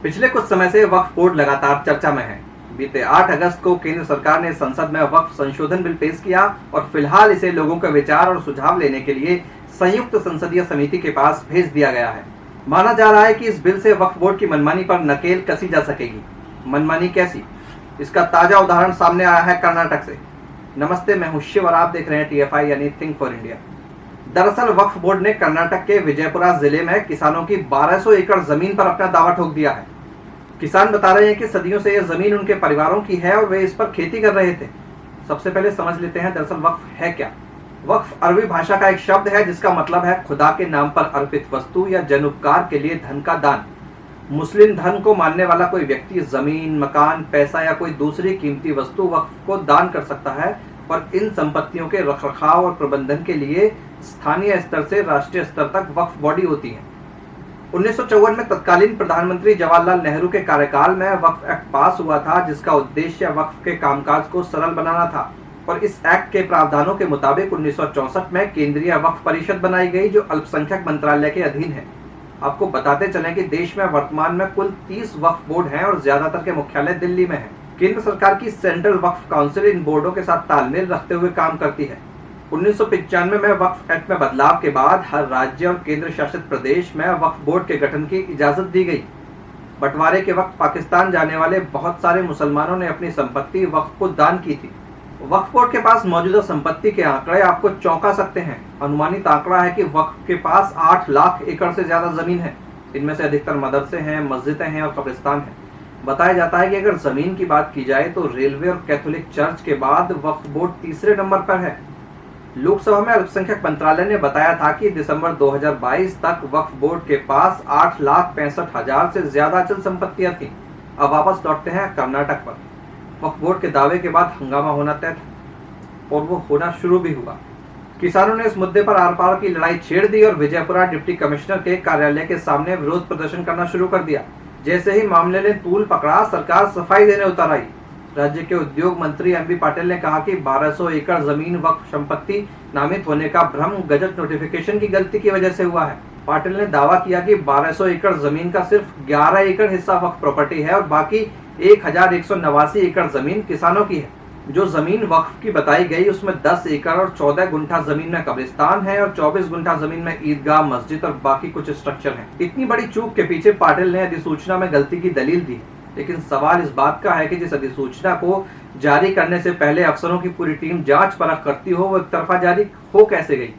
पिछले कुछ समय से वक्फ बोर्ड लगातार चर्चा में है। बीते 8 अगस्त को केंद्र सरकार ने संसद में वक्फ संशोधन बिल पेश किया और फिलहाल इसे लोगों के विचार और सुझाव लेने के लिए संयुक्त संसदीय समिति के पास भेज दिया गया है। माना जा रहा है कि इस बिल से वक्फ बोर्ड की मनमानी पर नकेल कसी जा सकेगी। मनमानी कैसी, इसका ताजा उदाहरण सामने आया है कर्नाटक से। नमस्ते, मैं हूं शिव और आप देख रहे हैं TFI यानी थिंक फॉर इंडिया। दरअसल वक्फ बोर्ड ने कर्नाटक के विजयपुरा जिले में किसानों की 1200 एकड़ जमीन पर अपना दावा ठोक दिया है। किसान बता रहे हैं कि सदियों से यह जमीन उनके परिवारों की है और वे इस पर खेती कर रहे थे। सबसे पहले समझ लेते हैं दरअसल वक्फ है क्या। वक्फ अरबी भाषा का एक शब्द है जिसका मतलब है खुदा के नाम पर अर्पित वस्तु या जन उपकार के लिए धन का दान। मुस्लिम धर्म को मानने वाला कोई व्यक्ति जमीन, मकान, पैसा या कोई दूसरी कीमती वस्तु वक्फ को दान कर सकता है और इन संपत्तियों के रखरखाव और प्रबंधन के लिए स्थानीय स्तर से राष्ट्रीय स्तर तक वक्फ बॉडी होती है। 1954 में तत्कालीन प्रधानमंत्री जवाहरलाल नेहरू के कार्यकाल में वक्फ एक्ट पास हुआ था, जिसका उद्देश्य वक्फ के कामकाज को सरल बनाना था और इस एक्ट के प्रावधानों के मुताबिक 1964 में केंद्रीय वक्फ परिषद बनाई गई जो अल्पसंख्यक मंत्रालय के अधीन है। आपको बताते चलें कि देश में वर्तमान में कुल 30 वक्फ बोर्ड हैं और ज्यादातर के मुख्यालय दिल्ली में है। केंद्र सरकार की सेंट्रल वक्फ काउंसिल इन बोर्डों के साथ तालमेल रखते हुए काम करती है। 1995 में वक्फ एक्ट में बदलाव के बाद हर राज्य और केंद्र शासित प्रदेश में वक्फ बोर्ड के गठन की इजाजत दी गई। बंटवारे के वक्त पाकिस्तान जाने वाले बहुत सारे मुसलमानों ने अपनी संपत्ति वक्फ को दान की थी। वक्फ बोर्ड के पास मौजूदा संपत्ति के आंकड़े आपको चौंका सकते हैं। अनुमानित आंकड़ा है कि वक्फ के पास 8 लाख एकड़ से ज्यादा जमीन है। इनमें से अधिकतर मदरसे हैं, मस्जिदें हैं और कब्रिस्तान हैं। बताया जाता है कि अगर जमीन की बात की जाए तो रेलवे और कैथोलिक चर्च के बाद वक्फ बोर्ड तीसरे नंबर पर है। लोकसभा में अल्पसंख्यक मंत्रालय ने बताया था कि दिसंबर 2022 तक वक्फ बोर्ड के पास 8,65,000 से ज्यादा अचल संपत्तियां थीं। अब वापस लौटते हैं कर्नाटक पर। वक्फ बोर्ड के दावे के बाद हंगामा होना तय था और वो होना शुरू भी हुआ। किसानों ने इस मुद्दे पर आर पार की लड़ाई छेड़ दी और विजयपुरा डिप्टी कमिश्नर के कार्यालय के सामने विरोध प्रदर्शन करना शुरू कर दिया। जैसे ही मामले ने तूल पकड़ा, सरकार सफाई देने उतर आई। राज्य के उद्योग मंत्री MB पाटिल ने कहा कि 1200 एकड़ जमीन वक्फ संपत्ति नामित होने का भ्रम गजट नोटिफिकेशन की गलती की वजह से हुआ है। पाटिल ने दावा किया कि 1200 एकड़ जमीन का सिर्फ 11 एकड़ हिस्सा वक्फ प्रॉपर्टी है और बाकी 1189 एकड़ जमीन किसानों की है। जो जमीन वक्फ की बताई गई उसमें 10 एकड़ और 14 गुंठा जमीन में कब्रिस्तान है और 24 गुंठा जमीन में ईदगाह, मस्जिद और बाकी कुछ स्ट्रक्चर हैं। इतनी बड़ी चूक के पीछे पाटिल ने अधिसूचना में गलती की दलील दी, लेकिन सवाल इस बात का है कि जिस अधिसूचना को जारी करने से पहले अफसरों की पूरी टीम जांच परख करती हो, वो एक तरफा जारी हो कैसे गई।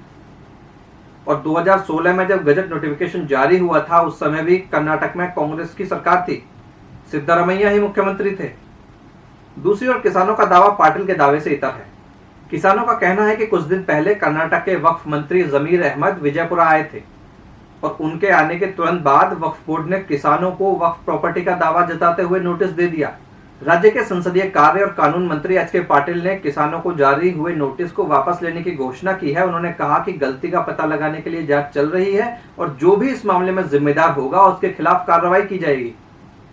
और 2016 में जब गजट नोटिफिकेशन जारी हुआ था उस समय भी कर्नाटक में कांग्रेस की सरकार थी, सिद्धरामैया ही मुख्यमंत्री थे। दूसरी ओर किसानों का दावा पाटिल के दावे से इतर है। किसानों का कहना है कि कुछ दिन पहले कर्नाटक के वक्फ मंत्री जमीर अहमद विजयपुरा आए थे और उनके आने के तुरंत बाद वक्फ बोर्ड ने किसानों को वक्फ प्रॉपर्टी का दावा जताते हुए नोटिस दे दिया। राज्य के संसदीय कार्य और कानून मंत्री HK पाटिल ने किसानों को जारी हुए नोटिस को वापस लेने की घोषणा की है। उन्होंने कहा कि गलती का पता लगाने के लिए जांच चल रही है और जो भी इस मामले में जिम्मेदार होगा उसके खिलाफ कार्रवाई की जाएगी।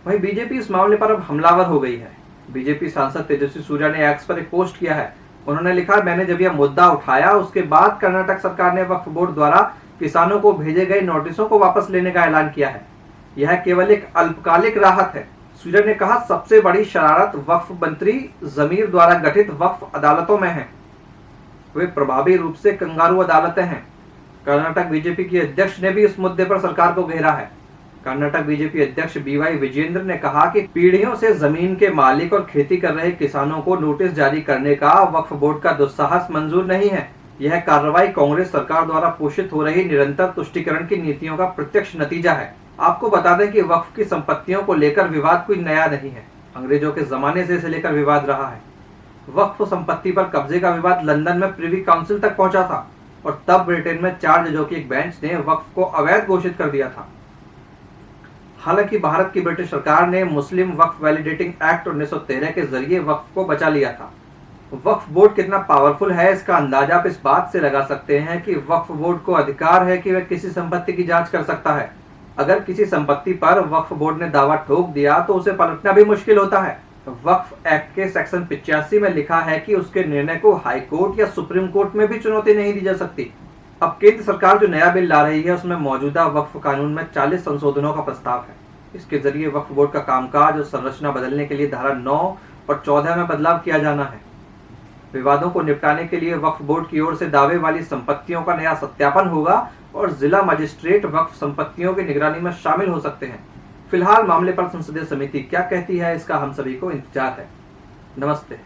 वहीं बीजेपी इस मामले पर अब हमलावर हो गई है। बीजेपी सांसद तेजस्वी सूर्या ने एक्स पर एक पोस्ट किया है। उन्होंने लिखा, मैंने जब यह मुद्दा उठाया उसके बाद कर्नाटक सरकार ने वक्फ बोर्ड द्वारा किसानों को भेजे गए नोटिसों को वापस लेने का ऐलान किया है। यह केवल एक अल्पकालिक राहत है। सूर्य ने कहा, सबसे बड़ी शरारत वक्फ मंत्री जमीर द्वारा गठित वक्फ अदालतों में है। वे प्रभावी रूप से कंगारू अदालतें हैं। कर्नाटक बीजेपी की अध्यक्ष ने भी इस मुद्दे पर सरकार को घेरा है। कर्नाटक बीजेपी अध्यक्ष BY विजेंद्र ने कहा कि पीढ़ियों से जमीन के मालिक और खेती कर रहे किसानों को नोटिस जारी करने का वक्फ बोर्ड का दुस्साहस मंजूर नहीं है। यह कार्रवाई कांग्रेस सरकार द्वारा पोषित हो रही निरंतर तुष्टीकरण की नीतियों का प्रत्यक्ष नतीजा है। आपको बता दें कि वक्फ की संपत्तियों को लेकर विवाद कोई नया नहीं है। अंग्रेजों के जमाने से इसे लेकर विवाद रहा है। वक्फ संपत्ति पर कब्जे का विवाद लंदन में प्रिवी काउंसिल तक पहुंचा था और तब ब्रिटेन में 4 जजों की एक बेंच ने वक्फ को अवैध घोषित कर दिया था। हालांकि भारत की ब्रिटिश सरकार ने मुस्लिम वक्फ वैलिडेटिंग एक्ट 1913 के जरिए वक्फ को बचा लिया था। वक्फ बोर्ड कितना पावरफुल है इसका अंदाजा आप इस बात से लगा सकते हैं कि वक्फ बोर्ड को अधिकार है कि वह किसी संपत्ति की जांच कर सकता है। अगर किसी संपत्ति पर वक्फ बोर्ड ने दावा ठोक दिया तो उसे पलटना भी मुश्किल होता है। वक्फ एक्ट के सेक्शन 85 में लिखा है कि उसके निर्णय को हाई कोर्ट या सुप्रीम कोर्ट में भी चुनौती नहीं दी जा सकती। अब केंद्र सरकार जो नया बिल ला रही है उसमें मौजूदा वक्फ कानून में 40 संशोधनों का प्रस्ताव है। इसके जरिए वक्फ बोर्ड का कामकाज और संरचना बदलने के लिए धारा 9 और 14 में बदलाव किया जाना है। विवादों को निपटाने के लिए वक्फ बोर्ड की ओर से दावे वाली संपत्तियों का नया सत्यापन होगा और जिला मजिस्ट्रेट वक्फ संपत्तियों की निगरानी में शामिल हो सकते हैं। फिलहाल मामले पर संसदीय समिति क्या कहती है, इसका हम सभी को इंतजार है। नमस्ते,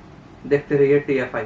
देखते रहिए TFI।